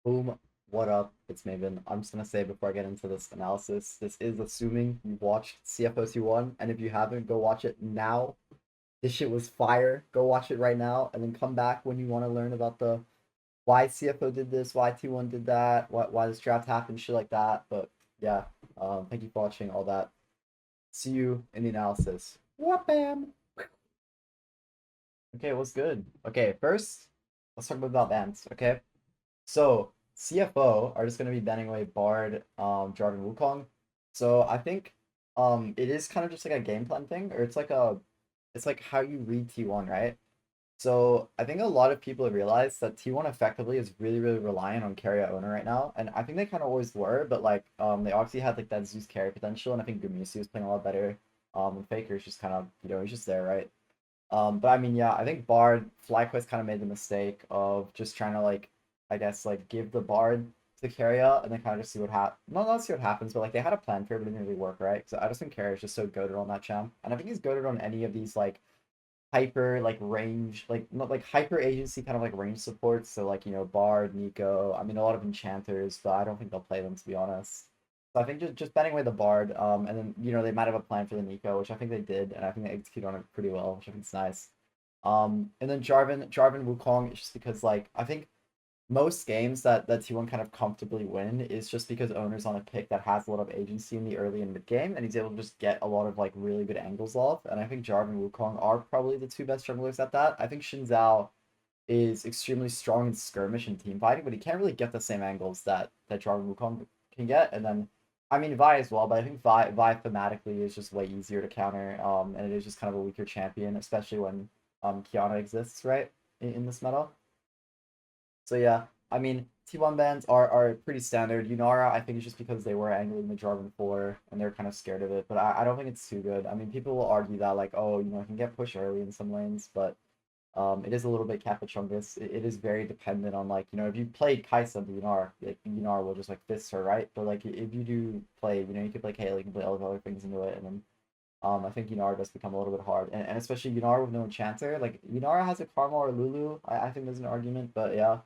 Boom, what up? It's Maven. I'm just gonna say before I get into this analysis, this is assuming you watched CFO one, and if you haven't, go watch it now. This shit was fire. Go watch it right now, and then come back when you want to learn about the why CFO did this, why T1 did that, why this draft happened, shit like that. But yeah, thank you for watching all that. See you in the analysis. Whoop-bam! Okay, what's good? Okay, first, let's talk about bans, okay? So CFO are just gonna be banning away Bard, Jarvan Wukong. So I think it is kind of just like a game plan thing, or it's like how you read T1, right? So I think a lot of people have realized that T1 effectively is really, really reliant on carry owner right now. And I think they kind of always were, but like they obviously had like that Zeus carry potential, and I think Gumisi was playing a lot better. And Faker's just kind of, he's just there, right? But I mean, yeah, I think Bard FlyQuest kind of made the mistake of just trying to like, I guess like give the Bard to Keria and then kind of just see what happens. Not see what happens, but like they had a plan for it, but it didn't really work, right? So I just think Keria is just so goated on that champ, and I think he's goated on any of these like hyper like range, like not like hyper agency kind of like range supports. So like Bard, Nico. I mean a lot of enchanters, but I don't think they'll play them to be honest. So I think just betting away the Bard, and then they might have a plan for the Nico, which I think they did, and I think they executed on it pretty well, which I think is nice. And then Jarvan Wukong is just because like I think most games that T1 kind of comfortably win is just because owner's on a pick that has a lot of agency in the early and mid game, and he's able to just get a lot of like really good angles off. And I think Jarvan and Wukong are probably the two best junglers at that. I think Xin Zhao is extremely strong in skirmish and team fighting, but he can't really get the same angles that Jarvan Wukong can get. And then, I mean, Vi as well, but I think Vi thematically is just way easier to counter, and it is just kind of a weaker champion, especially when Kiana exists, right, in this meta. So yeah, I mean, T1 bans are pretty standard. Yunara, I think it's just because they were angling the Jarvan 4 and they're kind of scared of it, but I don't think it's too good. I mean, people will argue that like, oh, it can get pushed early in some lanes, but it is a little bit Capachungus. It is very dependent on like, if you play Kaisa the Yunara, like Yunara will just like fist her, right? But like if you do play, you could play Kayla, you can play all the other things into it, and then I think Yunara does become a little bit hard. And especially Yunara with no enchanter. Like Yunara has a Karma or Lulu. I think there's an argument, but yeah.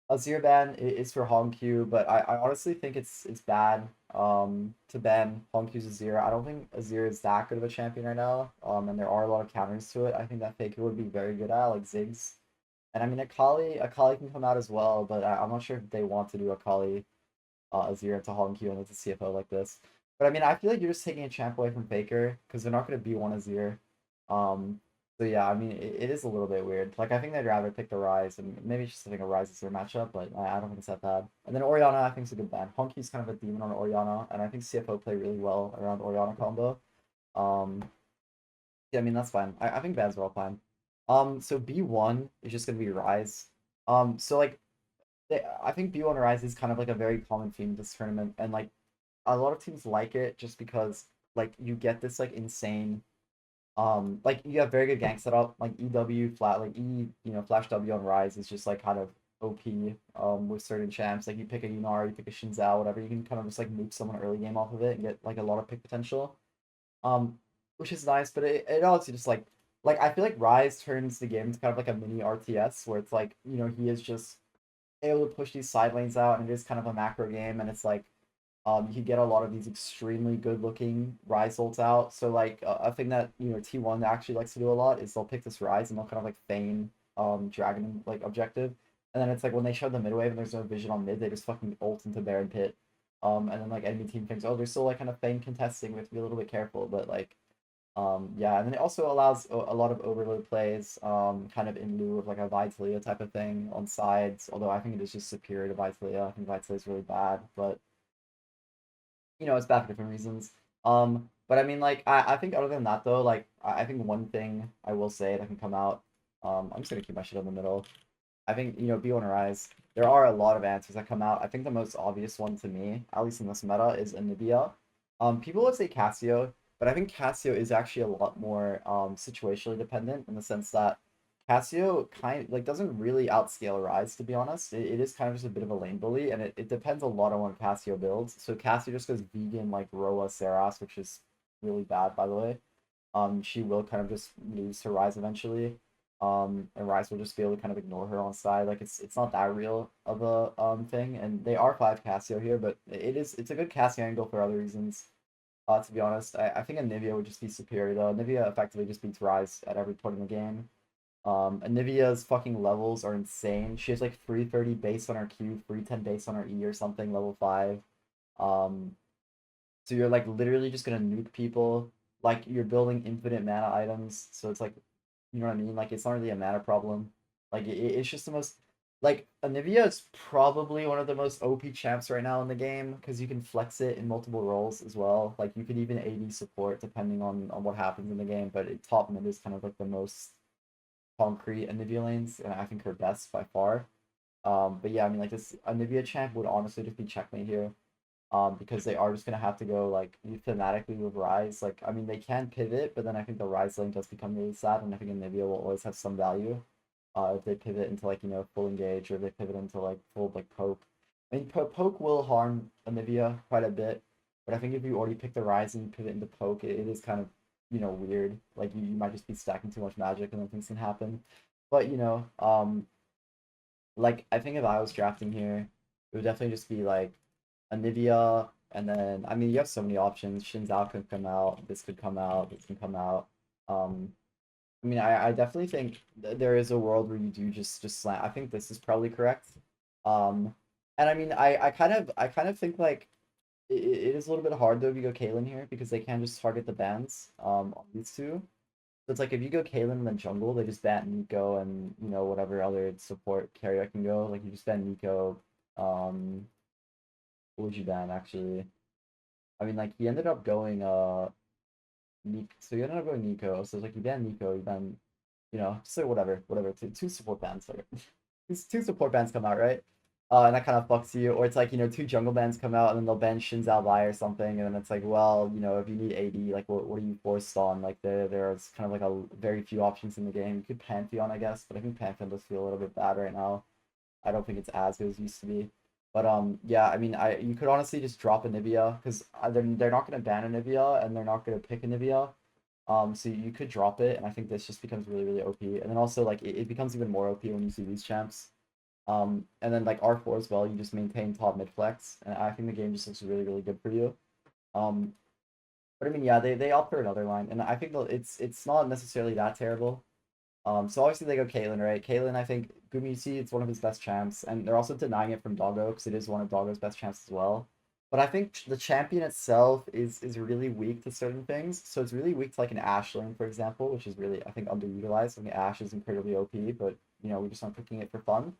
Azir ban is for Hongq, but I honestly think it's bad to ban Hongq's Azir. I don't think Azir is that good of a champion right now. And there are a lot of counters to it. I think that Faker would be very good at, like Ziggs. And I mean Akali can come out as well, but I'm not sure if they want to do Akali Azir into Hongq and it's a CFO like this. But I mean I feel like you're just taking a champ away from Faker because they're not gonna be one Azir. Um so yeah, I mean, it is a little bit weird. Like, I think they'd rather pick the Rise, and maybe it's just I think a Rise is their matchup, but I don't think it's that bad. And then Orianna, I think is a good ban. Honky's kind of a demon on Orianna, and I think CFO play really well around Orianna combo. Um, yeah, I mean that's fine. I think bans are all fine. So B1 is just gonna be Rise. So like, I think B1 Rise is kind of like a very common theme this tournament, and like a lot of teams like it just because like you get this like insane like you have very good gank setup, like EW flat, like Flash W on Rise is just like kind of OP with certain champs. Like you pick a Yunari, you pick a Shinzao, whatever, you can kind of just like nuke someone early game off of it and get like a lot of pick potential. Um, which is nice, but it also just like I feel like Rise turns the game into kind of like a mini RTS where it's like, he is just able to push these side lanes out and it is kind of a macro game and it's like you get a lot of these extremely good looking Rise ults out. So like a thing that T1 actually likes to do a lot is they'll pick this Rise and they'll kind of like feign Dragon like objective. And then it's like when they show the mid wave and there's no vision on mid, they just fucking ult into Baron Pit. And then like enemy team thinks, oh, they're still like kind of feign contesting, we have to be a little bit careful. But like yeah, and then it also allows a lot of overload plays, kind of in lieu of like a Vitalia type of thing on sides. Although I think it is just superior to Vitalia. I think Vitalia is really bad, but it's bad for different reasons. But I mean, like, I think other than that though, like, I think one thing I will say that can come out, I'm just gonna keep my shit in the middle. I think, B1 Rise, there are a lot of answers that come out. I think the most obvious one to me, at least in this meta, is Anivia. People would say Cassio, but I think Cassio is actually a lot more situationally dependent in the sense that Cassio kind of like doesn't really outscale Rise, to be honest. It is kind of just a bit of a lane bully, and it depends a lot on what Cassio builds. So Cassio just goes vegan like Roa Saras, which is really bad, by the way. She will kind of just lose to Rise eventually. And Rise will just be able to kind of ignore her on side. Like it's not that real of a thing. And they are 5 Cassio here, but it's a good Cassio angle for other reasons. To be honest, I think Anivia would just be superior though. Anivia effectively just beats Rise at every point in the game. Anivia's fucking levels are insane. She has like 330 base on her Q, 310 base on her E or something, level 5. Um, so you're like literally just gonna nuke people. Like you're building infinite mana items, so it's like, you know what I mean? Like it's not really a mana problem. Like it's just the most like Anivia is probably one of the most OP champs right now in the game because you can flex it in multiple roles as well. Like you could even AD support depending on what happens in the game, but top mid is kind of like the most concrete Anivia lanes, and I think her best by far. But yeah, I mean like this Anivia champ would honestly just be checkmate here. Because they are just gonna have to go like thematically with Rise. Like, I mean, they can pivot, but then I think the Rise lane does become really sad, and I think Anivia will always have some value. If they pivot into like full engage, or if they pivot into like full like poke. I mean, poke will harm Anivia quite a bit, but I think if you already pick the Rise and you pivot into poke, it is kind of weird. Like you might just be stacking too much magic, and then things can happen. But like I think if I was drafting here, it would definitely just be like Anivia, and then I mean you have so many options. Shinzao could come out, this could come out, this can come out. Um, I mean I definitely think there is a world where you do just slam. I think this is probably correct. Um, and I mean I kind of think like it is a little bit hard though if you go Kaylin here because they can just target the bans on these two. So it's like if you go Kaylin and then jungle, they just ban Nico and whatever other support carrier can go. Like you just ban Nico. What would you ban actually? I mean, like he ended up going Nico. So he ended up going Nico. So it's like you ban Nico, you ban just like whatever. Two support bans. Like these two support bans come out, right? And that kind of fucks you. Or it's like two jungle bans come out and then they'll ban Shin Zhao Bai or something, and then it's like, well, if you need AD, like what are you forced on? Like there's kind of like a very few options in the game. You could Pantheon, I guess, but I think Pantheon does feel a little bit bad right now. I don't think it's as good as it used to be. But yeah, I mean, you could honestly just drop Anivia because they're not gonna ban Anivia and they're not gonna pick Anivia. So you could drop it, and I think this just becomes really really OP. And then also like it becomes even more OP when you see these champs. And then like R4 as well, you just maintain top mid flex, and I think the game just looks really really good for you. Um, but I mean, yeah, they opt for another line, and I think it's not necessarily that terrible. So obviously they go Caitlyn, right? Caitlyn, I think Gumisi, it's one of his best champs, and they're also denying it from Doggo because it is one of Doggo's best champs as well. But I think the champion itself is really weak to certain things. So it's really weak to like an Ashe lane, for example, which is really I think underutilized. I mean, Ashe is incredibly OP, but we just aren't picking it for fun.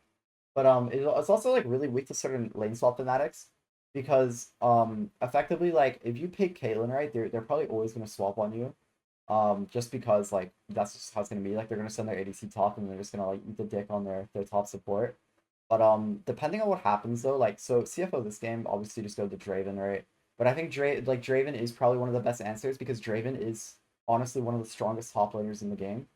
But it's also like really weak to certain lane swap thematics because effectively like if you pick Caitlyn, right, they're probably always gonna swap on you. Just because like that's just how it's gonna be. Like they're gonna send their ADC top and they're just gonna like eat the dick on their top support. But depending on what happens though, like so CFO this game obviously just go to Draven, right? But I think Draven is probably one of the best answers because Draven is honestly one of the strongest top laners in the game.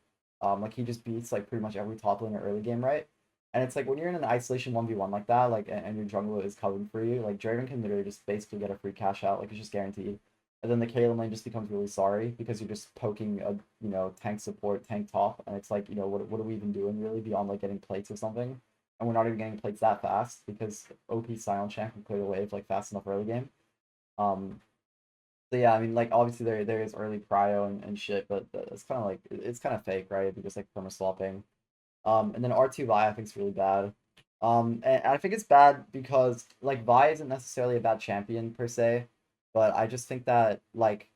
Like he just beats like pretty much every top laner early game, right? And it's like when you're in an isolation 1v1 like that, like and your jungler is covering for you, like Draven can literally just basically get a free cash out, like it's just guaranteed. And then the Kaylin lane just becomes really sorry because you're just poking a tank support, tank top, and it's like what are we even doing really beyond like getting plates or something? And we're not even getting plates that fast because OP Silent Champ can clear the wave like fast enough early game. Um, so yeah, I mean like obviously there is early prio and shit, but it's kind of like it's kind of fake, right? Because like perma swapping. And then R2 Vi I think is really bad. And I think it's bad because like Vi isn't necessarily a bad champion per se, but I just think that like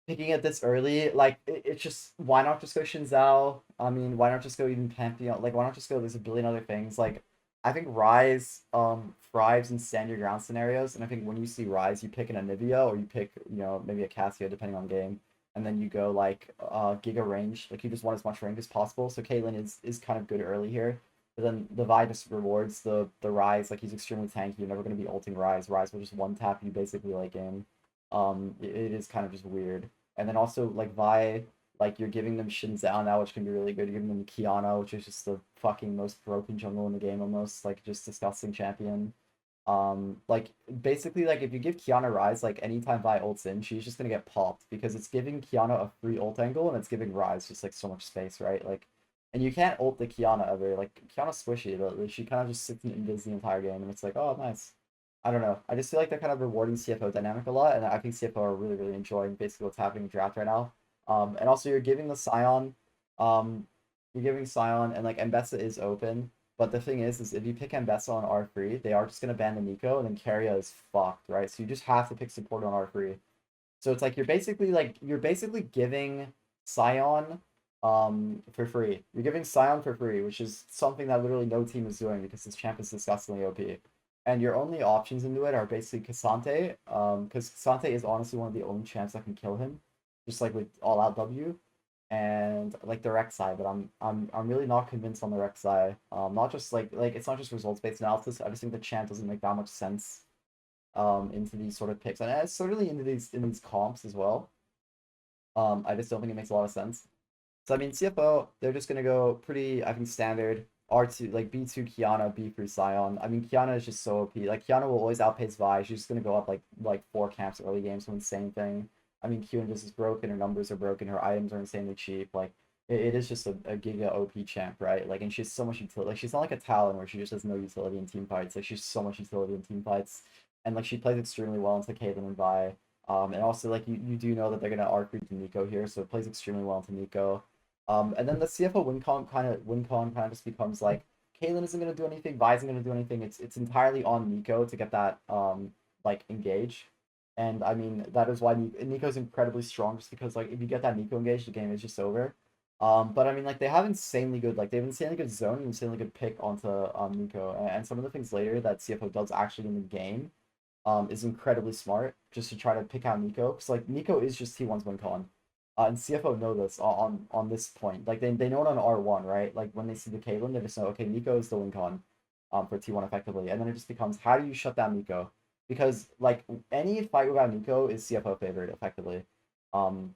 picking it this early, like it's just why not just go Shinzao? I mean, why not just go even Pantheon? Like why not just go? There's a billion other things. Like I think Rise thrives in stand your ground scenarios, and I think when you see Rise, you pick an Anivia or you pick maybe a Cassia depending on game, and then you go like Giga range. Like you just want as much range as possible. So Caitlyn is kind of good early here. But then the Vi just rewards the Rise. Like he's extremely tanky. You're never gonna be ulting Rise. Rise will just one tap you basically like game. It is kind of just weird. And then also like Vi, like you're giving them Shinzao now, which can be really good. You're giving them Kiana, which is just the fucking most broken jungle in the game almost, like just disgusting champion. Like basically like if you give Kiana Rise, like anytime Vi ults in, she's just gonna get popped because it's giving Kiana a free ult angle and it's giving Rise just like so much space, right? Like And you can't ult the Kiana ever. Like, Kiana's squishy, but like, she kind of just sits in invis the entire game, and it's like, oh, nice. I don't know. I just feel like they're kind of rewarding CFO dynamic a lot, and I think CFO are really, really enjoying basically what's happening in draft right now. And also you're giving the Scion, you're giving Scion, and like Mbessa is open. But the thing is if you pick Mbessa on R3, they are just gonna ban the Nico, and then Keria is fucked, right? So you just have to pick support on R3. So it's like you're basically giving Scion for free. You're giving Scion for free, which is something that literally no team is doing because this champ is disgustingly OP. And your only options into it are basically Cassante, because Cassante is honestly one of the only champs that can kill him, just like with all out W, and like the Rek'Sai, but I'm really not convinced on the Rek'Sai. Not just like it's not just results based analysis. I just think the champ doesn't make that much sense into these sort of picks, and it's certainly into these comps as well. I just don't think it makes a lot of sense. So I mean, CFO, they're just gonna go pretty, I think, standard R2, like B2 Kiana, B3 Sion. I mean, Kiana is just so OP. Like Kiana will always outpace Vi. She's just gonna go up like 4 camps early game, so insane thing. I mean, Q just is broken. Her numbers are broken. Her items are insanely cheap. Like it is just a giga OP champ, right? Like, and she's so much utility. Like she's not like a Talon where she just has no utility in team fights. Like she's so much utility in team fights, and like she plays extremely well into Caitlyn and Vi. And also like you do know that they're gonna R3 to Nico here, so it plays extremely well into Nico. And then the CFO win con kind of just becomes like Caitlyn isn't gonna do anything, Vi isn't gonna do anything. It's entirely on Nico to get that like engage. And I mean that is why Nico's incredibly strong, just because like if you get that Nico engage, the game is just over. But I mean like they have insanely good, like they have insanely good zone and insanely good pick onto Nico, and some of the things later that CFO does actually in the game is incredibly smart, just to try to pick out Nico, because like Nico is just T1's win con. And CFO know this on this point. Like they know it on R1, right? Like when they see the Caitlyn, they just know, okay, Nico is the win con for T1 effectively. And then it just becomes, how do you shut down Nico? Because like any fight without Nico is CFO favored effectively. Um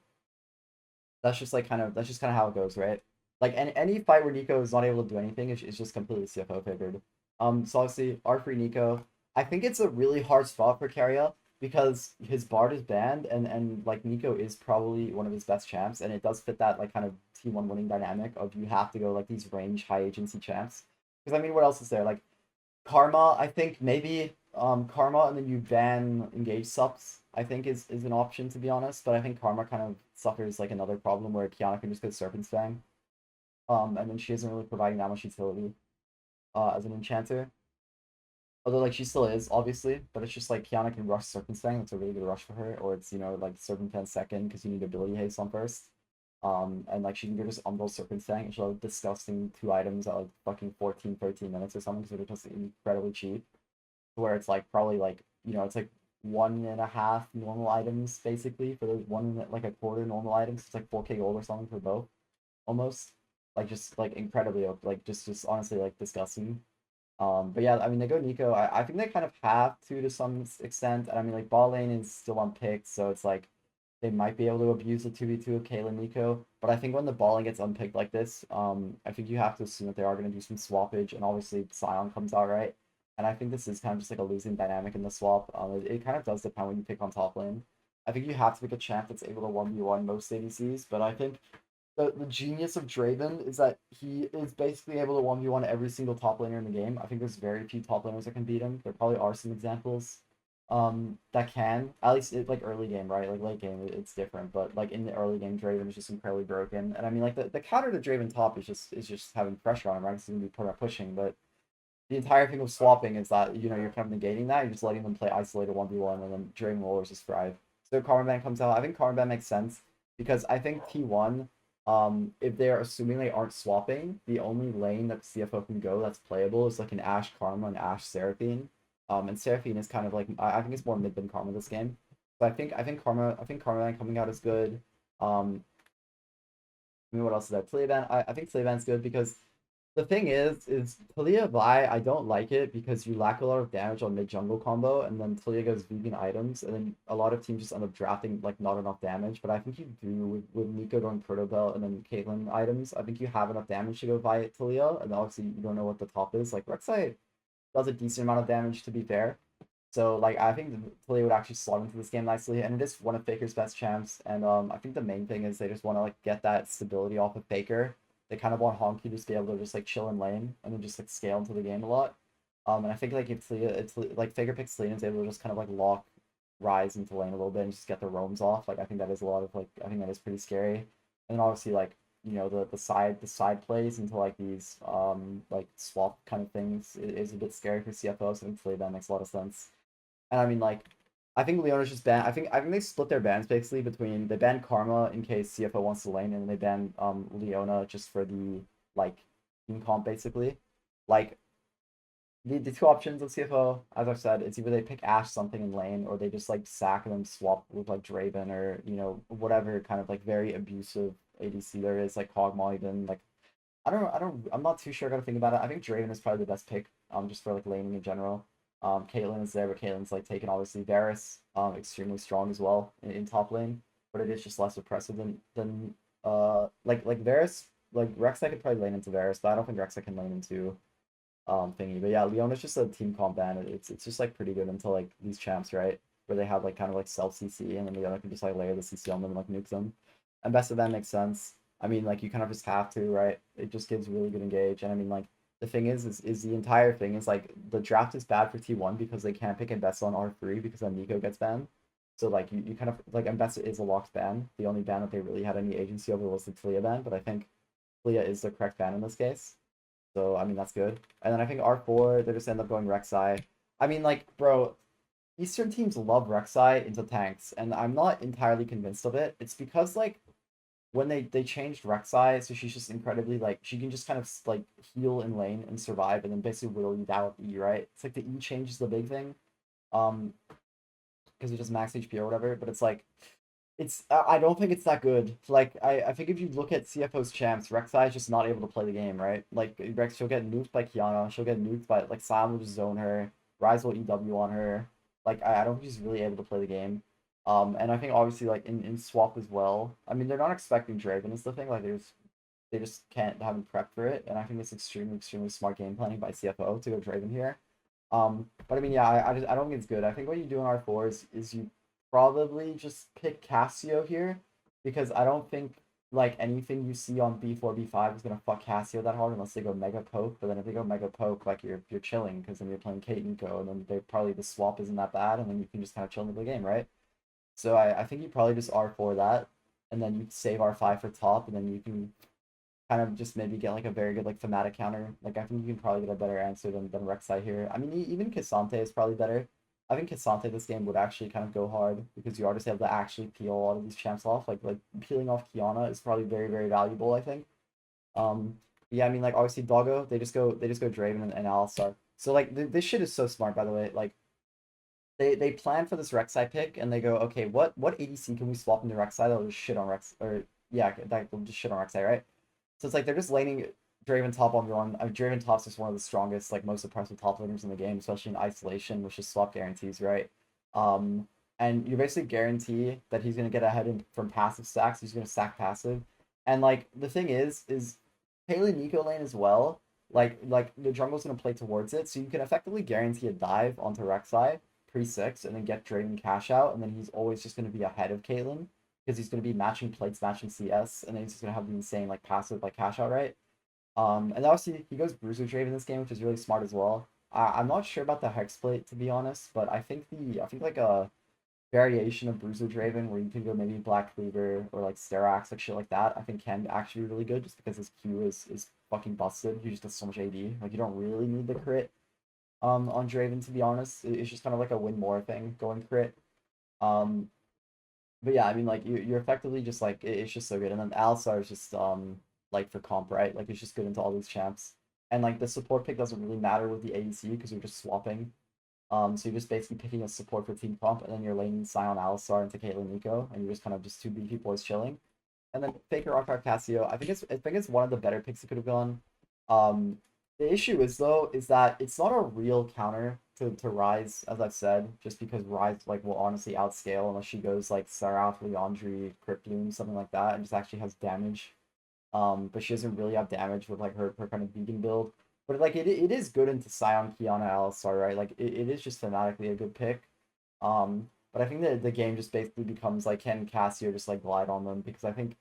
that's just kind of how it goes, right? Like any fight where Nico is not able to do anything is just completely CFO favored. So obviously R3 Nico. I think it's a really hard spot for Keria because his Bard is banned, and like Nico is probably one of his best champs, and it does fit that like kind of T1 winning dynamic of you have to go like these range high agency champs. Because I mean, what else is there? Like Karma, I think maybe Karma, and then you ban engage subs, I think is an option, to be honest. But I think Karma kind of suffers like another problem where Kiana can just get Serpent's Fang. And then she isn't really providing that much utility as an enchanter. Although like she still is, obviously, but it's just like Kiana can rush Serpent's Fang, that's a really good rush for her, or it's like Serpent Fang second because you need ability haste on first. And like she can give us Umbral Serpent's Fang, and she'll have disgusting 2 items at like fucking 14, 13 minutes or something, because they're just incredibly cheap. Where it's like probably like it's like 1.5 normal items basically for those like a quarter normal items. It's like 4K gold or something for both, almost. Like just like incredibly like just honestly like disgusting. But yeah, I mean they go Nico. I think they kind of have to some extent. And I mean like ball lane is still unpicked, so it's like they might be able to abuse the 2v2 of Kayla Nico. But I think when the balling gets unpicked like this, I think you have to assume that they are going to do some swappage, and obviously Scion comes out, right? And I think this is kind of just like a losing dynamic in the swap. It kind of does depend when you pick on top lane. I think you have to pick a champ that's able to 1v1 most ADCs, but I think the genius of Draven is that he is basically able to 1v1 every single top laner in the game. I think there's very few top laners that can beat him. There probably are some examples that can, at least like early game, right? Like late game it's different, but like in the early game Draven is just incredibly broken. And I mean like the counter to Draven top is just having pressure on him, right? It's gonna be pushing, but the entire thing of swapping is that you're kind of negating that. You're just letting them play isolated 1v1, and then Draven will always just thrive. So Karma Ban comes out. I think Karma Ban makes sense because I think T1, if they're assuming they aren't swapping, the only lane that CFO can go that's playable is like an Ashe Karma and Ashe Seraphine. And Seraphine is kind of like, I think it's more mid than Karma this game. So Karma Ban coming out is good. I mean, what else is there? Talia Ban, I think Talia Ban's good because the thing is Talia Vi, I don't like it because you lack a lot of damage on mid jungle combo, and then Talia goes vegan items, and then a lot of teams just end up drafting like not enough damage. But I think you do with Nico going Proto Belt and then Caitlyn items. I think you have enough damage to go Vi Talia, and obviously you don't know what the top is. Like Rek'Sai does a decent amount of damage, to be fair. So like I think Talia would actually slot into this game nicely, and it is one of Faker's best champs. And I think the main thing is they just want to like get that stability off of Faker. they kind of want Honky to just be able to just like chill in lane and then just like scale into the game a lot. And I think like if Talia, it's like Faker picks Talia and is able to just kind of like lock Rise into lane a little bit and just get the roams off. Like I think that is a lot of like I think that is pretty scary. And then obviously like the side plays into like these like swap kind of things is a bit scary for CFO. So I think Talia ban makes a lot of sense. And I mean like I think Leona's just ban. I think they split their bans basically between they ban Karma in case CFO wants to lane, and then they ban Leona just for the like team comp basically. Like the two options of CFO, as I've said, it's either they pick Ashe something in lane or they just like sack and then swap with like Draven or whatever kind of like very abusive ADC there is, like Kog'Maw even. Like I'm not too sure. I gotta think about it. I think Draven is probably the best pick just for like laning in general. Caitlyn is there, but Caitlyn's like taken obviously Varus extremely strong as well in top lane, but it is just less oppressive than like Varus. Like Rek'Sai could probably lane into Varus, but I don't think Rek'Sai can lane into thingy. But yeah, Leona's just a team comp ban. It's just like pretty good until like these champs, right? Where they have like kind of like self CC and then Leona can just like layer the CC on them and like nuke them. And best of that makes sense. I mean, like you kind of just have to, right? It just gives really good engage. And I mean, like the thing is the entire thing is like the draft is bad for T1 because they can't pick Mbessa on R3 because then Nico gets banned. So like you kind of like Mbessa is a locked ban. The only ban that they really had any agency over was the Talia ban, but I think Talia is the correct ban in this case. So I mean that's good. And then I think R4 they just end up going Rek'Sai. I mean like bro, Eastern teams love Rek'Sai into tanks, and I'm not entirely convinced of it. It's because like when they changed Rek'Sai, so she's just incredibly like she can just kind of like heal in lane and survive, and then basically whittle you down with E, right? It's like the E change is the big thing, um, because it just max HP or whatever. But it's like I don't think it's that good. Like I think if you look at CFO's champs, Rek'Sai is just not able to play the game, right? Like Rex, she'll get nuked by Kiana, she'll get nuked by like Sion will just zone her, Rise will EW on her. Like I don't think she's really able to play the game. And I think obviously like in swap as well. I mean they're not expecting Draven is the thing. Like they just can't haven't prepped for it, and I think it's extremely smart game planning by CFO to go Draven here. But I mean, yeah, I don't think it's good. I think what you do in R4 is you probably just pick Cassio here because I don't think like anything you see on B4, B5 is gonna fuck Cassio that hard unless they go Mega Poke. But then if they go Mega Poke, like you're chilling because then you're playing Kate Nico, and then they probably the swap isn't that bad, and then you can just kind of chill into the game, right? So I think you probably just R4 that, and then you save R5 for top, and then you can kind of just maybe get like a very good like thematic counter. Like I think you can probably get a better answer than Rek'Sai here. I mean even K'Sante is probably better. I think K'Sante this game would actually kind of go hard because you are just able to actually peel a lot of these champs off. Like peeling off Kiana is probably very valuable, I think. Um yeah, I mean like obviously Doggo, they just go Draven and Alistar. So like this shit is so smart by the way. Like they plan for this Rek'Sai pick and they go, okay, what ADC can we swap into Rek'Sai that'll just shit on Rex or yeah, that will just shit on Rek'Sai, right? So it's like they're just laning Draven top on one. I mean, Draven top's just one of the strongest, like most impressive top laners in the game, especially in isolation, which is swap guarantees, right? Um, and you basically guarantee that he's gonna get ahead from passive stacks. He's gonna stack passive, and like the thing is Haley Nico lane as well. Like the jungle's gonna play towards it, so you can effectively guarantee a dive onto Rek'Sai pre-6 and then get Draven cash out, and then he's always just gonna be ahead of Caitlyn because he's going to be matching plates, matching CS, and then he's just going to have the insane like passive like cash out, right? And obviously he goes Bruiser Drave in this game, which is really smart as well. I'm not sure about the Hex Plate to be honest, but I think like a variation of Bruiser Draven where you can go maybe Black Cleaver or like Sterax, like shit like that, I think can actually be really good just because his Q is fucking busted. He just does so much AD. Like you don't really need the crit on Draven to be honest. It's just kind of like a win more thing going crit. Um but yeah, I mean, like you're effectively just like it's just so good, and then Alistar is just like for comp, right? Like it's just good into all these champs, and like the support pick doesn't really matter with the ADC because you're just swapping. So you're just basically picking a support for team comp, and then you're laning Sion Alistar into Caitlyn Nico, and you're just kind of just two beefy boys chilling. And then Faker Rockar Cassio, I think it's one of the better picks that could have gone. Um, the issue is though is that it's not a real counter to Rise, as I've said, just because Rise like will honestly outscale unless she goes like Seraph, Leandri, Crypt Bloom, something like that, and just actually has damage. But she doesn't really have damage with like her kind of vegan build. But like it is good into Sion, Kiana, Alistar, right? Like it is just thematically a good pick. But I think that the game just basically becomes like can Cassio just like glide on them because I think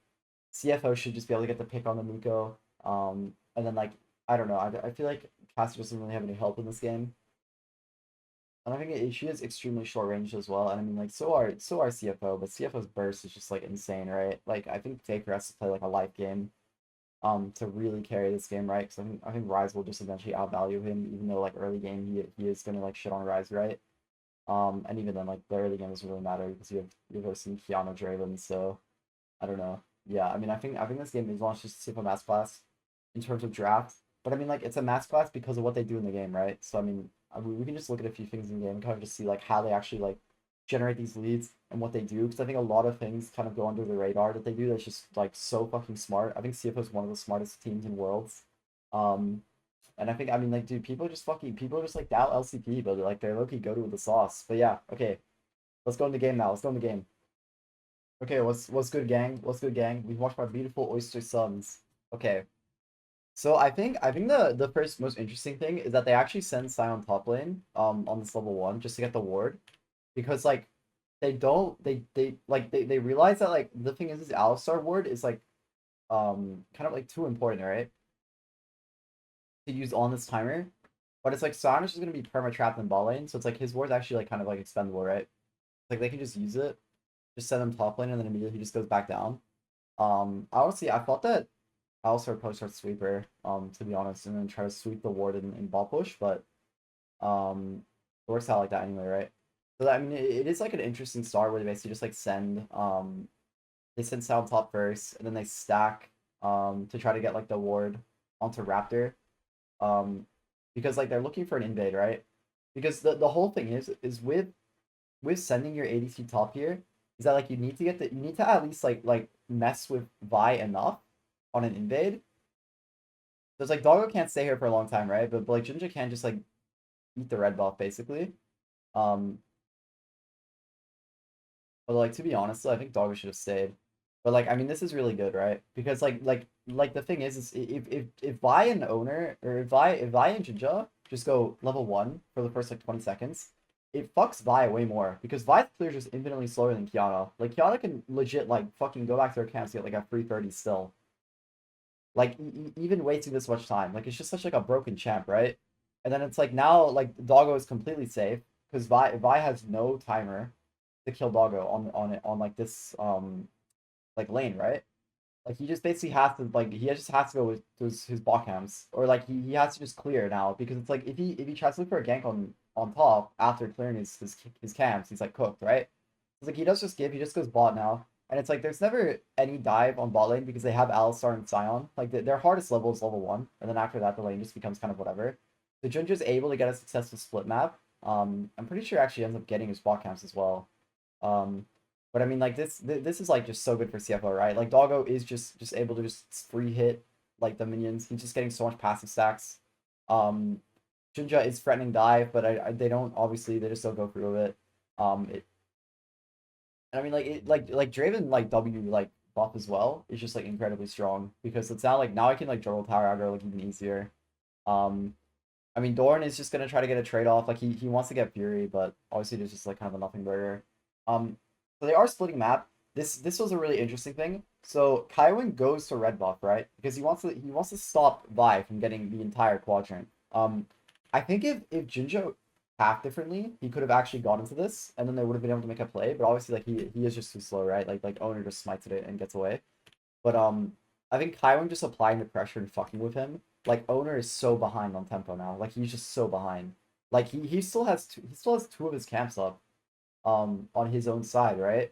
CFO should just be able to get the pick on the Nico. And then like I don't know, I feel like Cassie doesn't really have any help in this game. And I think she is extremely short range as well. And I mean, like, so are CFO, but CFO's burst is just like insane, right? Like, I think Faker has to play like a life game, to really carry this game, right? Because I think Rise will just eventually outvalue him, even though like early game he is gonna like shit on Rise, right? And even then, like the early game doesn't really matter because you have seen Keanu Draven, so I don't know. Yeah, I mean, I think this game is launched just CFO Mass Class in terms of draft, but I mean, like, it's a Mass Class because of what they do in the game, right? So I mean, we can just look at a few things in the game and kind of just see like how they actually like generate these leads and what they do, because I think a lot of things kind of go under the radar that they do. That's just like so fucking smart. I think CFO is one of the smartest teams in Worlds. Um, and I think, I mean, like, dude, people just like doubt LCP, but like they're low-key go to with the sauce. But yeah, okay, let's go in the game now. Let's go in the game. Okay, what's good, gang? What's good, gang? We've watched our beautiful Oyster Suns. Okay, so I think the first most interesting thing is that they actually send Sion top lane on this level 1 just to get the ward, because like they realize that like the thing is this Alistar ward is like kind of like too important, right? To use on this timer. But it's like Sion is just gonna be perma trapped in bot lane, so it's like his ward's actually like kind of like expendable, right? Like they can just use it, just send him top lane, and then immediately he just goes back down. Honestly, I thought that I'll start post start sweeper, to be honest, and then try to sweep the ward in ball push, but it works out like that anyway, right? So that, I mean, it is like an interesting start where they basically just like send they send Sound top first, and then they stack to try to get like the ward onto Raptor. Um because like they're looking for an invade, right? Because the whole thing is with sending your ADC top here, is that like you need to at least like mess with Vi enough on an invade. So it's like Doggo can't stay here for a long time, right? But like Jinja can just like eat the red buff basically. Um, but like to be honest, though, I think Doggo should have stayed. But like I mean, this is really good, right? Because like the thing is if Vi and Owner, or if Vi and Jinja just go level 1 for the first like 20 seconds, it fucks Vi way more because Vi's clear just infinitely slower than Kiana. Like Kiana can legit like fucking go back to her camps get like a free 30 still. Like even wasting this much time, like it's just such like a broken champ, right? And then it's like now like Doggo is completely safe because Vi has no timer to kill Doggo on it on like this like lane, right? Like he just basically has to like he just has to go with his bot camps, or like he has to just clear now, because it's like if he tries to look for a gank on top after clearing his camps, he's like cooked, right? It's like he just goes bot now. And it's like there's never any dive on bot lane because they have Alistar and Sion. Like their hardest level is level 1, and then after that the lane just becomes kind of whatever. So Junja's able to get a successful split map. I'm pretty sure actually ends up getting his bot camps as well. Um, but I mean, like this is like just so good for CFO, right? Like Doggo is just able to just free hit like the minions. He's just getting so much passive stacks. Um, Jinja is threatening dive, but they don't, obviously they just don't go through with it. It and I mean like it like Draven like W like buff as well is just like incredibly strong, because it's now like now I can like juggle tower aggro like even easier. Um, I mean Dorn is just gonna try to get a trade off. Like he wants to get Fury, but obviously there's just like kind of a nothing burger. So they are splitting map. This was a really interesting thing. So Kaiwin goes to red buff, right? Because he wants to stop Vi from getting the entire quadrant. I think if Jinjo packed differently, he could have actually got into this, and then they would have been able to make a play. But obviously, like he is just too slow, right? Like Owner just smites it and gets away. But I think Kaiwin just applying the pressure and fucking with him. Like Owner is so behind on tempo now. Like he's just so behind. Like he still has two of his camps up on his own side, right?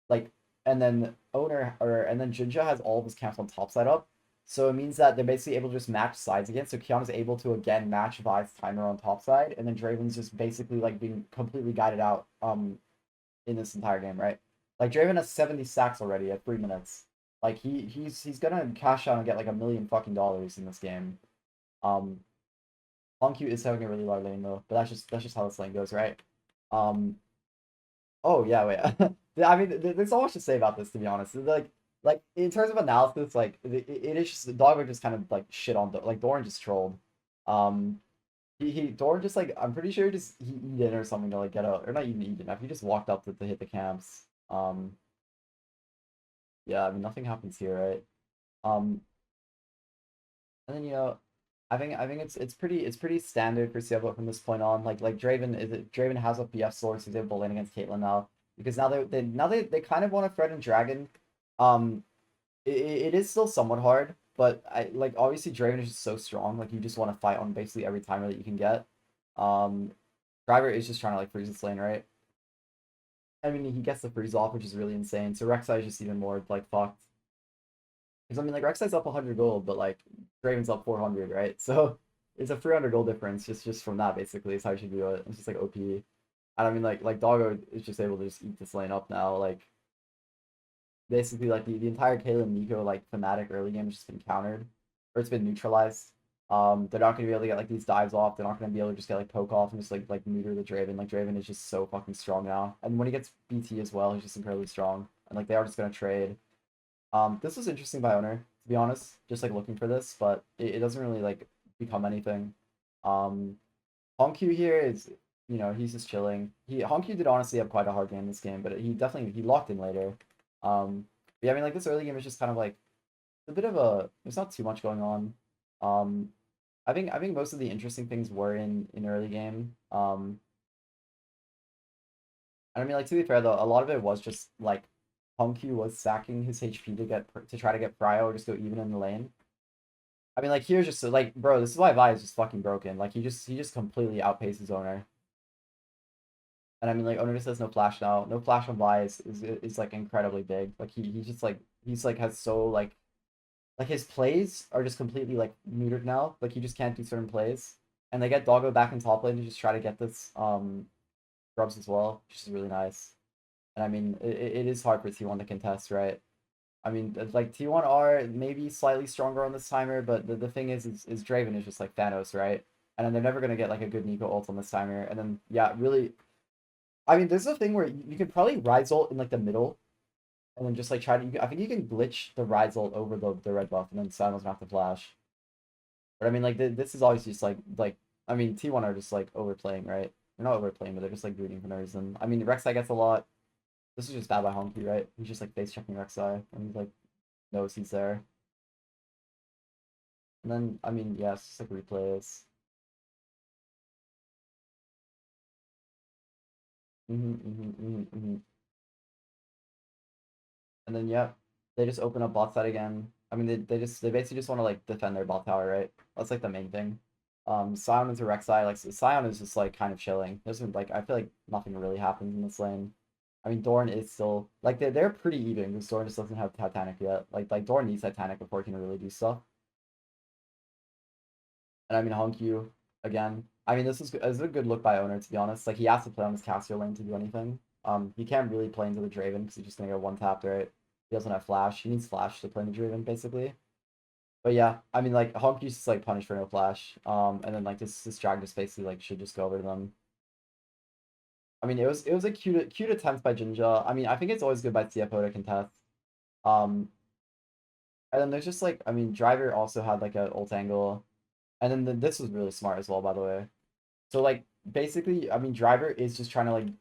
Like, and then and then Jinja has all of his camps on top side up. So it means that they're basically able to just match sides again. So Kiana's able to again match Vi's timer on top side, and then Draven's just basically like being completely guided out in this entire game, right? Like Draven has 70 stacks already at 3 minutes. Like he's gonna cash out and get like $1 million fucking in this game. Um Q is having a really low lane though, but that's just how this lane goes, right? Um Oh yeah, wait. I mean, there's so much to say about this, to be honest. Like in terms of analysis, like it is just Doggo just kind of like shit on like Doran just trolled. Um, he Doran just like I'm pretty sure just he Eden or something to like get out, or not even Eden. He just walked up to hit the camps. Yeah, I mean nothing happens here, right? Um, And then I think it's pretty standard for CFO from this point on. Like Draven has a BF sword, so he's able to lane against Caitlyn now. Because now they kind of want to Fred and Dragon. Um it is still somewhat hard, but I like obviously Draven is just so strong. Like you just want to fight on basically every timer that you can get. Um Driver is just trying to like freeze this lane, right? I mean he gets the freeze off, which is really insane. So Rek'Sai is just even more like fucked. Because I mean, like Rek'Sai's up 100 gold, but like Draven's up 400, right? So it's a 300 gold difference just from that. Basically, is how you should view it. It's just like OP. And I mean, like Doggo is just able to just eat this lane up now. Like basically, like the entire Kayle and Nico like thematic early game has just been countered, or it's been neutralized. They're not gonna be able to get like these dives off. They're not gonna be able to just get like poke off and just like neuter the Draven. Like Draven is just so fucking strong now. And when he gets BT as well, he's just incredibly strong. And like they are just gonna trade. This was interesting by owner, to be honest. Just like looking for this, but it doesn't really like become anything. Um, Honkyu here is, he's just chilling. Honkyu did honestly have quite a hard game this game, but he locked in later. But yeah, I mean like this early game is just kind of like a bit of a. There's not too much going on. Um, I think most of the interesting things were in early game. And I mean like to be fair though, a lot of it was just like Honkyu was sacking his HP to try to get Pryo or just go even in the lane. I mean, like here's just like, bro, this is why Vi is just fucking broken. Like he just completely outpaces Owner. And I mean, like Owner just has no flash now. No flash on Vi is like incredibly big. Like he just like he's like has so like his plays are just completely like neutered now. Like he just can't do certain plays. And they get Doggo back in top lane to just try to get this grubs as well, which is really nice. And I mean, it is hard for T1 to contest, right? I mean, like T1R maybe slightly stronger on this timer, but the thing is Draven is just like Thanos, right? And then they're never gonna get like a good Nico ult on this timer. And then yeah, really, I mean, there's a thing where you could probably Rise ult in like the middle, and then just like try to. I think you can glitch the Rise ult over the red buff, and then Sion doesn't have to flash. But I mean, like this is always just like I mean T1 are just like overplaying, right? They're not overplaying, but they're just like rooting for no reason. I mean, Rek'Sai gets a lot. This is just bad by Honky, right? He's just like face checking Rek'Sai, and he's like knows he's there. And then, I mean, yeah, it's just like replays. And then, yeah, they just open up bot side again. I mean, they basically just want to like defend their bot tower, right? That's like the main thing. Sion into Rek'Sai, like Sion is just like kind of chilling. There's like I feel like nothing really happens in this lane. I mean, Dorn is still like they're pretty even because Dorn just doesn't have Titanic yet. Like Dorn needs Titanic before he can really do stuff. And I mean, Honkyu, again. I mean, this is a good look by owner, to be honest. Like, he has to play on his Cassio lane to do anything. He can't really play into the Draven because he's just going to get one tapped, right? He doesn't have Flash. He needs Flash to play in the Draven, basically. But yeah, I mean, like, Honkyu's just, like, punished for no Flash. And then, like, this drag just basically, like, should just go over to them. I mean, it was a cute attempt by Jinja. I mean, I think it's always good by CFO to contest. Um, and then there's just, like, I mean, Driver also had, like, a ult angle. And then this was really smart as well, by the way. So like basically, I mean, Driver's just trying to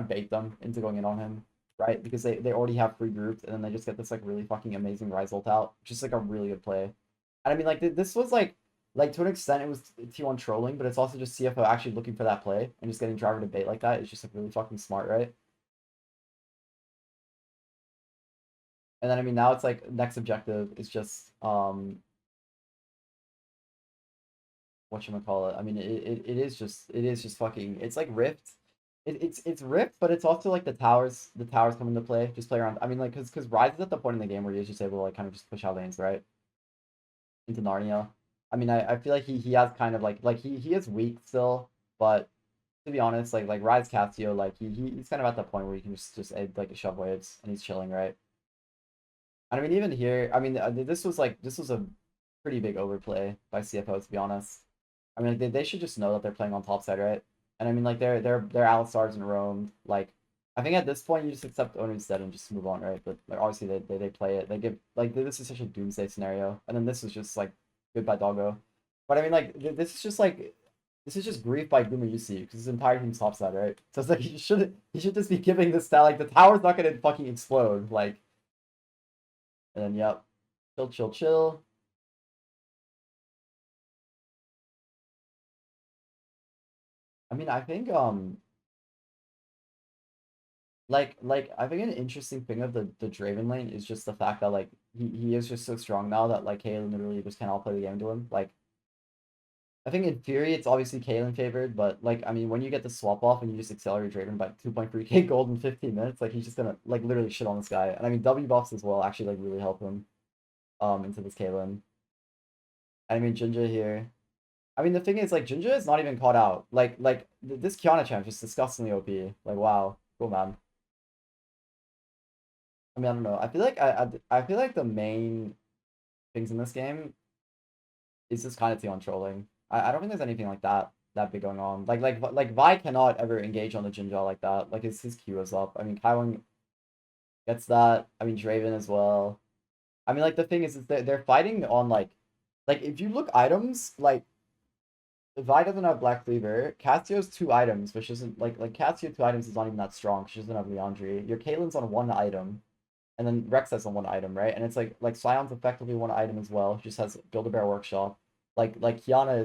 bait them into going in on him, right? Because they already have free groups, and then they just get this like really fucking amazing rise ult out, just like a really good play. And I mean, like this was like to an extent it was T1 trolling, but it's also just CFO actually looking for that play and just getting Driver to bait like that is just like really fucking smart, right? And then I mean now it's like next objective is just whatchamacallit. I mean, it is just fucking. It's like Rift. It's Rift, but it's also like the towers come into play. Just play around. I mean, like because Rise is at the point in the game where he's just able to like kind of just push out lanes right into Narnia. I mean, I feel like he has kind of like he is weak still, but to be honest, like Rise Cassio, like he's kind of at the point where he can just like shove waves and he's chilling, right? And I mean, even here, I mean, this was a pretty big overplay by CFO, to be honest. I mean, like, they should just know that they're playing on top side, right? And I mean, like, they're Alistar's and roamed. Like, I think at this point you just accept owner instead and just move on, right? But like, obviously they play it. They give like this is such a doomsday scenario, and then this was just like goodbye doggo. But I mean, like, this is just grief by Boomer UC because his entire team's top side, right? So it's like he should just be giving this stat like the tower's not gonna fucking explode, like, and then yep, chill. mean, I think I think an interesting thing of the Draven lane is just the fact that like he is just so strong now that like Kayn literally just can't play the game to him. Like I think in theory it's obviously Kayn favored, but like I mean when you get the swap off and you just accelerate Draven by 2.3k gold in 15 minutes, like he's just gonna like literally shit on this guy. And I mean W buffs as well actually like really help him into this Kayn. I mean Jinja here. I mean the thing is like Jinja is not even caught out. This Kiana champ is just disgustingly OP. Like wow, cool man. I mean I don't know. I feel like I feel like the main things in this game is just kind of Tion trolling. I don't think there's anything like that big going on. Like Vi cannot ever engage on the Jinja like that. Like his Q is up. I mean Kaiwing gets that. I mean Draven as well. I mean like the thing is they're fighting on like if you look items like Vi doesn't have Black Cleaver. Cassio's 2 items, which isn't like Cassio 2 items is not even that strong. She doesn't have Leandri. Your Caitlyn's on 1 item. And then Rex has on 1 item, right? And it's like Sion's effectively 1 item as well. She just has Build-A-Bear Workshop. Like Kiana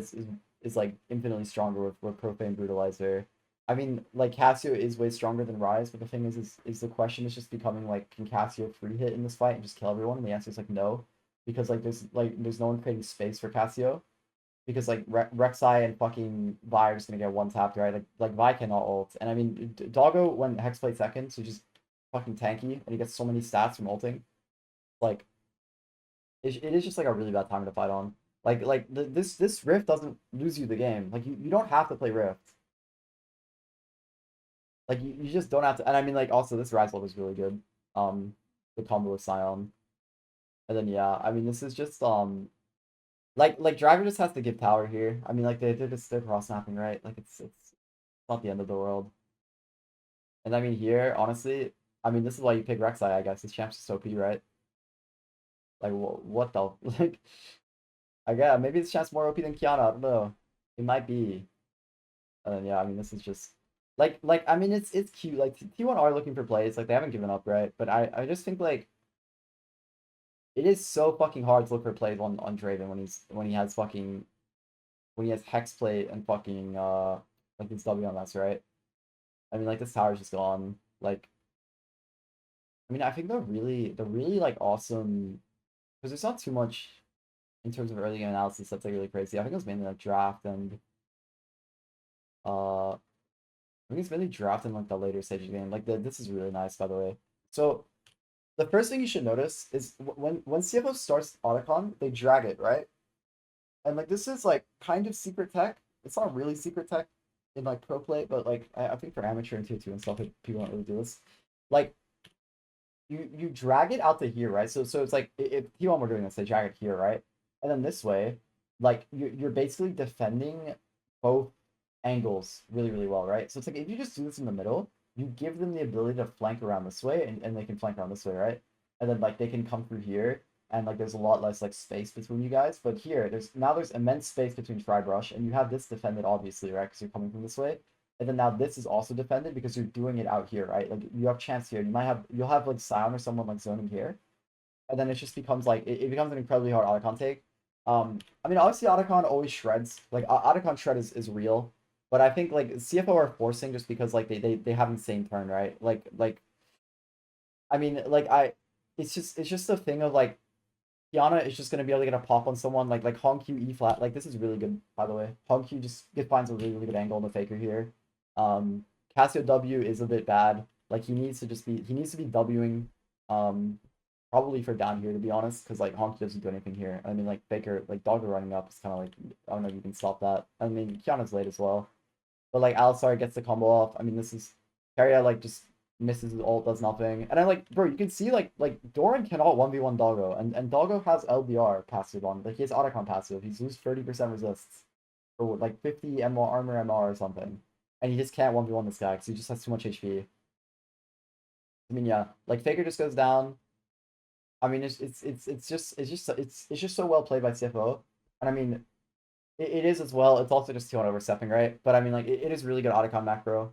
is like infinitely stronger with Profane Brutalizer. I mean, like Cassio is way stronger than Rise, but the thing is the question is just becoming like, can Cassio free hit in this fight and just kill everyone? And the answer is like no, because there's no one creating space for Cassio. Because like Rek'Sai and fucking Vi are just gonna get one tapped, right? Like Vi cannot ult, and I mean Doggo when Hex played second, so just fucking tanky, and he gets so many stats from ulting. Like it is just like a really bad time to fight on. This Rift doesn't lose you the game. Like you don't have to play Rift. Like you just don't have to. And I mean like also this Rise level is really good. The combo with Sion, and then yeah, I mean this is just like Driver just has to give tower here. I mean like they're cross snapping, right? Like it's not the end of the world. And I mean here honestly, I mean this is why you pick Rek'Sai, I guess. His champ's just OP, right? Like what the like. I guess maybe this champ's more OP than Kiana. I don't know. It might be. And yeah, I mean this is just like I mean it's cute. Like T1 are looking for plays. Like they haven't given up, right? But I just think like it is so fucking hard to look for plays on Draven when he has fucking when he has Hex plate and fucking like his WMS, right? I mean like this tower's just gone. Like I mean I think the really like awesome because there's not too much in terms of early game analysis that's like really crazy. I think it was mainly like draft and I think it's mainly draft in like the later stage of the game. Like this is really nice by the way. So the first thing you should notice is when CFO starts Otacon, they drag it, right? And like this is like kind of secret tech. It's not really secret tech in like pro play, but like I think for amateur and tier 2 and stuff, people don't really do this. Like you drag it out to here, right? So it's like if T1 were doing this, they drag it here, right? And then this way, like you're basically defending both angles really, really well, right? So it's like if you just do this in the middle, you give them the ability to flank around this way and they can flank around this way, right? And then like they can come through here and like there's a lot less like space between you guys. But here, there's immense space between Tribrush and you have this defended obviously, right? Because you're coming from this way. And then now this is also defended because you're doing it out here, right? Like you have chance here. You'll have like Sion or someone like zoning here. And then it just becomes like it becomes an incredibly hard Otacon take. I mean obviously Otacon always shreds. Like Otacon shred is real. But I think like CFO are forcing just because like they have insane turn, right? Like I mean like it's just a thing of like Kiana is just gonna be able to get a pop on someone like Hong Q E flat. Like this is really good by the way. Hong Q just finds a really, really good angle on the faker here. Cassio W is a bit bad. Like he needs to be Wing probably for down here to be honest, because like Honky doesn't do anything here. I mean like Faker like Dogger running up is kinda like I don't know if you can stop that. I mean Kiana's late as well. But like Alistar gets the combo off. I mean this is Carrier like just misses his ult, does nothing. And then like bro, you can see like Doran cannot 1v1 Doggo and Doggo has LBR passive on. Like he has Otacon passive. He's lose 30% resists for like 50 MR armor MR or something. And he just can't 1v1 this guy because he just has too much HP. I mean yeah, like Faker just goes down. I mean it's just so well played by CFO. And I mean it is as well. It's also just 2 overstepping, right? But I mean like it is really good Otacon macro.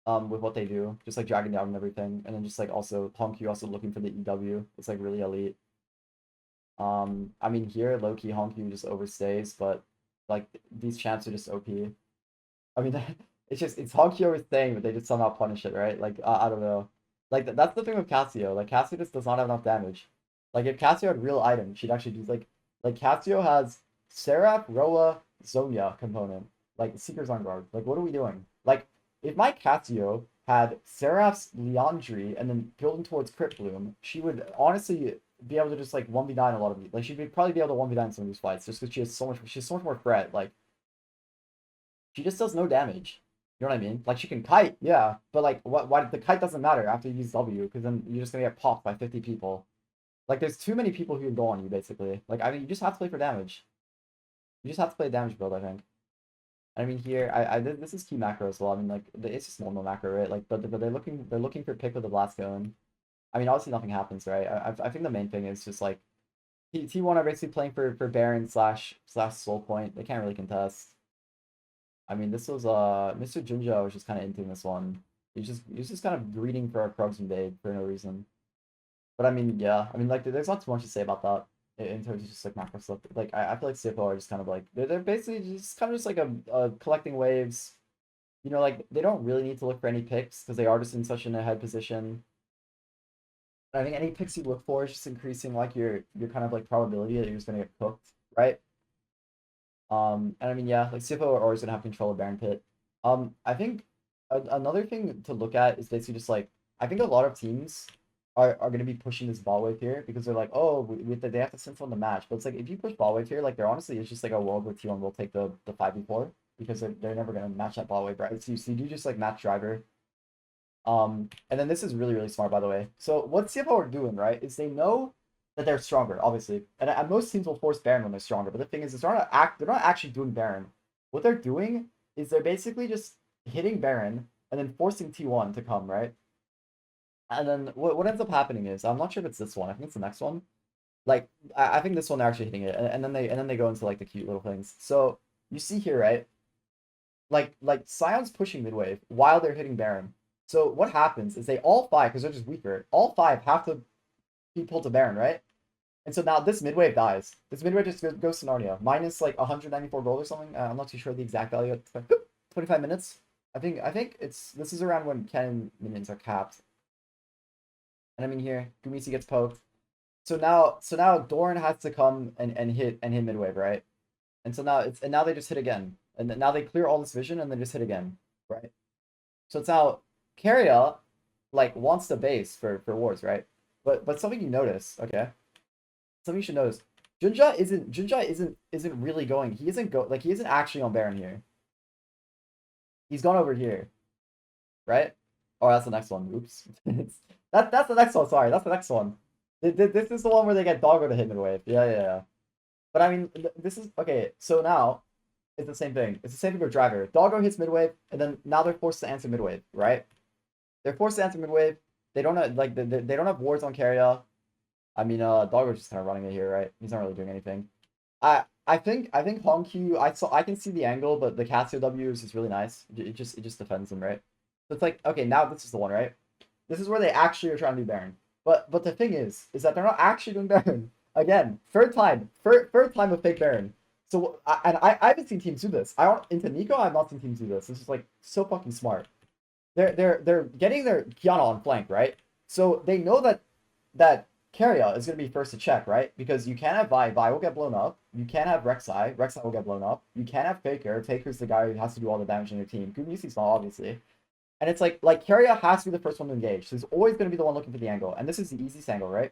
With what they do, just like dragging down and everything, and then just like also Honk you also looking for the EW. It's like really elite. I mean here low-key Honk you just overstays, but like these champs are just OP. I mean it's Hagio is saying, but they just somehow punish it, right? Like I don't know. Like that's the thing with Cassio. Like Cassio just does not have enough damage. Like if Cassio had real items, she'd actually do like Cassio has Seraph, Roa, Zonia component. Like Seeker's on guard. Like what are we doing? Like if my Cassio had Seraph's Leandry and then building towards Crypt Bloom, she would honestly be able to just like 1v9 a lot of these. Like she'd probably be able to 1v9 some of these fights just because she has so much more threat. Like she just does no damage. You know what I mean? Like she can kite, yeah, but like what? Why the kite doesn't matter after you use W because then you're just gonna get popped by 50 people. Like there's too many people who can go on you basically. Like I mean, you just have to play for damage. You just have to play a damage build, I think. I mean here, this is key macro as well. I mean like it's just normal macro, right? Like but they're looking for pick with the blast going. I mean obviously nothing happens, right? I think the main thing is just like T1 are basically playing for Baron slash Soul Point. They can't really contest. I mean, this was Mr. Junjo was just kind of into this one. He's just kind of greeting for a Krugs invade for no reason. But I mean, yeah, I mean, like, there's not too much to say about that in terms of just like macro stuff. Like, I feel like CFO are just kind of like they're basically just kind of just like a collecting waves. You know, like they don't really need to look for any picks because they are just in such an ahead position. I think any picks you look for is just increasing like your kind of like probability that you're just gonna get cooked, right? And I mean, yeah, like CFO are always gonna have control of Baron Pit. I think another thing to look at is basically just like I think a lot of teams are gonna be pushing this ball wave here because they're like, oh, they have to central in the match. But it's like if you push ball wave here, like there honestly is just like a world where T1 will take the 5v4 because they're never gonna match that ball wave, right? So you do just like match driver. And then this is really, really smart, by the way. So what CFO are doing, right, is they know that they're stronger, obviously. And most teams will force Baron when they're stronger. But the thing is they're not actually doing Baron. What they're doing is they're basically just hitting Baron and then forcing T1 to come, right? And then what ends up happening is I'm not sure if it's this one. I think it's the next one. Like I think this one they're actually hitting it, and then they go into like the cute little things. So you see here, right? Like Scion's pushing mid wave while they're hitting Baron. So what happens is they all five, because they're just weaker, all five have to be pulled to Baron, right? And so now this mid wave dies. This mid wave just goes to Narnia. Minus like 194 gold or something. I'm not too sure the exact value. 25 minutes. I think this is around when cannon minions are capped. And I mean here, Gumisi gets poked. So now Doran has to come and hit mid wave, right? And so now they just hit again. And then now they clear all this vision and then just hit again, right? So it's now Keria like wants the base for wars, right? But something you notice, okay? Something you should notice. Junja isn't really going. He isn't actually on Baron here. He's gone over here, right? Oh, that's the next one. Oops. That's the next one. Sorry, that's the next one. This is the one where they get Doggo to hit midwave. Yeah. But I mean, this is okay. So now it's the same thing. It's the same thing with Driver. Doggo hits midwave, and then now they're forced to answer midwave, right? They're forced to answer midwave. They don't have like they don't have wards on Keria. I mean, Doggo's just kind of running it here, right? He's not really doing anything. I think Hongq. I can see the angle, but the Cassio W is just really nice. It just defends him, right? So it's like okay, now this is the one, right? This is where they actually are trying to do Baron. But the thing is that they're not actually doing Baron. Again, third time of fake Baron. So I haven't seen teams do this. I don't into Nico. I've not seen teams do this. This is like so fucking smart. They're getting their Kiana on flank, right? So they know that Keria is gonna be first to check, right? Because you can't have Vi will get blown up. You can't have Rek'Sai will get blown up. You can't have Faker. Faker's the guy who has to do all the damage in your team. Gumisi's small, obviously. And it's like Keria has to be the first one to engage. So he's always gonna be the one looking for the angle. And this is the easiest angle, right?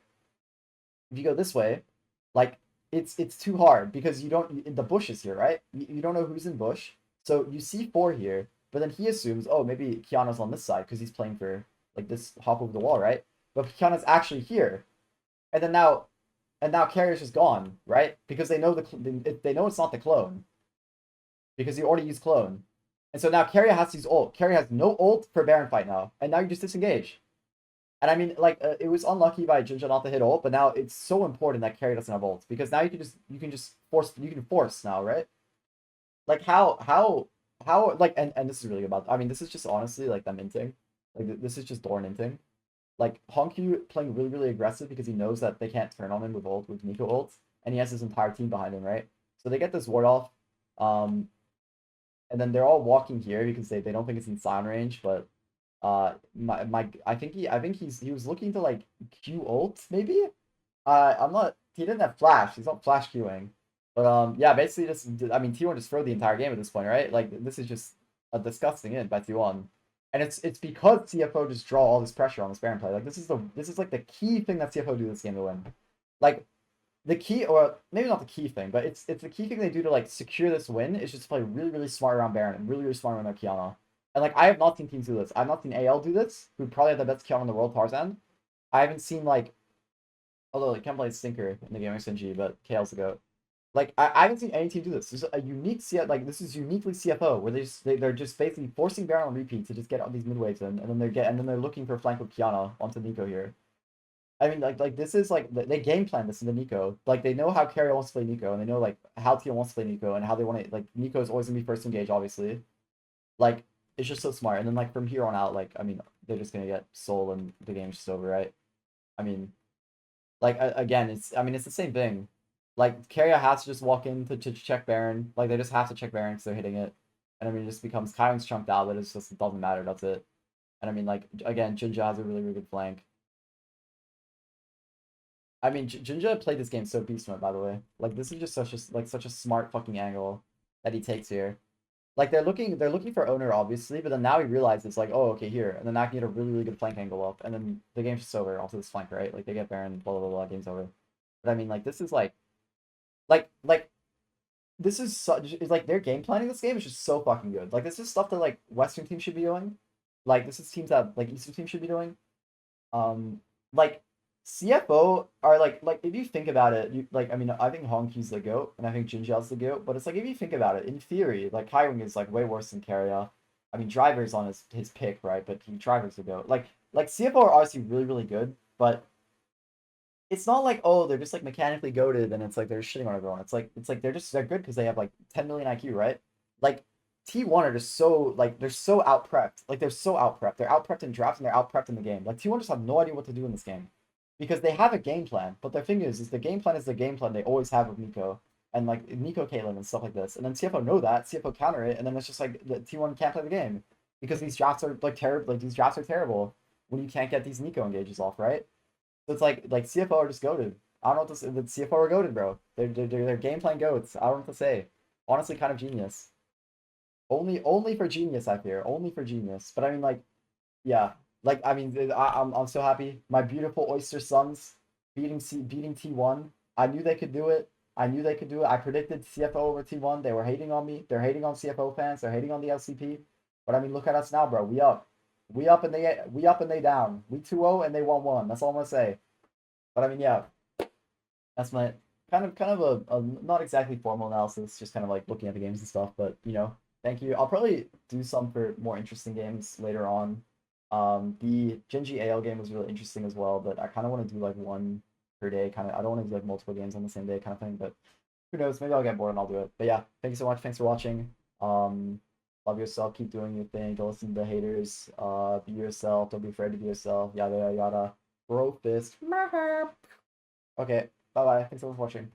If you go this way, like it's too hard because you don't in the bush is here, right? You don't know who's in bush. So you see 4 here, but then he assumes, oh, maybe Kiana's on this side because he's playing for like this hop over the wall, right? But Kiana's actually here. And then now Carrier's just gone, right? Because they know they know it's not the clone. Because he already used clone. And so now Carrier has to use ult. Carrier has no ult for Baron fight now. And now you just disengage. And I mean, like, it was unlucky by Jinja not to hit ult, but now it's so important that Carrier doesn't have ult. Because now you can just force now, right? Like how like and this is really about I mean this is just honestly like them inting. Like this is just Dorn inting. Like Hongq playing really, really aggressive because he knows that they can't turn on him with Nico ult, and he has his entire team behind him, right? So they get this ward off. and then they're all walking here because they don't think it's in sound range, but I think he was looking to like Q ult maybe. I'm not. He didn't have flash. He's not flash queuing. But yeah, basically just. I mean, T1 just throw the entire game at this point, right? Like this is just a disgusting in by T1, and it's because CFO just draw all this pressure on this Baron play. Like this is like the key thing that CFO do this game to win. Like the key, or maybe not the key thing, but it's the key thing they do to like secure this win is just play really smart around Baron and really smart around their Kiana. And like I have not seen teams do this. I've not seen AL do this, who probably have the best Kiana in the world, Tarzan. I haven't seen like, although like can't play Stinker in the game XNG, but KL's the goat. Like I haven't seen any team do this. This is a unique this is uniquely CFO where they're just basically forcing Baron on repeat to just get all these mid waves in, and then they're looking for flank with Kiana onto Nico here. I mean, like this is like they game plan this in the Nico. Like they know how Carrier wants to play Nico, and they know like how Teal wants to play Nico, and how they want to like Nico's always gonna be first engage, obviously. Like it's just so smart. And then like from here on out, like I mean, they're just gonna get soul and the game's just over, right? I mean, like again, it's the same thing. Like Carrier has to just walk in to check Baron. Like they just have to check Baron because they're hitting it, and I mean it just becomes Kyron's chunked out, but it doesn't matter. That's it. And I mean like again, Jinja has a really good flank. I mean, Jinja played this game so beast mode, by the way. Like this is just such a smart fucking angle that he takes here. Like they're looking for owner obviously, but then now he realizes like, oh okay here, and then I can get a really good flank angle up, and then the game's just over. Also this flank, right? Like they get Baron, game's over. But I mean like this is like this is such is like their game planning this game is just so fucking good. Like this is stuff that like Western teams should be doing. Like this is teams that like Eastern teams should be doing. Like CFO are like if you think about it, you like I mean I think Honky's the GOAT and I think Jinjia's the GOAT, but it's like if you think about it, in theory, like Kaiwing is like way worse than Carrier. I mean Driver's on his pick, right? But Driver's the GOAT. Like CFO are obviously really good, but it's not like oh they're just like mechanically goated and it's like they're shitting on everyone. It's like they're good because they have like 10 million IQ, right? Like T1 are just so like they're so out prepped. Like they're so out prepped. They're out prepped in drafts and they're out prepped in the game. Like T1 just have no idea what to do in this game. Because they have a game plan, but the thing is the game plan is the game plan they always have with Nico and like Nico Caitlyn and stuff like this. And then CFO know that, CFO counter it, and then it's just like the T1 can't play the game. Because these drafts are like terrible these drafts are terrible when you can't get these Nico engages off, right? So it's like CFO are just goated. I don't know what to say. The CFO are goated, bro. They're game plan goats. I don't know what to say. Honestly, kind of genius. Only for genius, I fear. Only for genius. But I mean, like, yeah. Like I mean, I'm so happy. My beautiful Oyster Sons beating T1. I knew they could do it. I knew they could do it. I predicted CFO over T1. They were hating on me. They're hating on CFO fans. They're hating on the LCP. But I mean, look at us now, bro. We up. We up and they down. We 2-0 and they 1-1. That's all I'm gonna say. But I mean, yeah, that's my kind of a not exactly formal analysis, just kind of like looking at the games and stuff. But you know, thank you. I'll probably do some for more interesting games later on. The Genji AL game was really interesting as well, but I kind of want to do like one per day. Kind of, I don't want to do like multiple games on the same day, kind of thing. But who knows? Maybe I'll get bored and I'll do it. But yeah, thank you so much. Thanks for watching. Love yourself. Keep doing your thing. Don't listen to the haters. Be yourself. Don't be afraid to be yourself. Yada yada yada. Bro fist. Okay. Bye bye. Thanks so much for watching.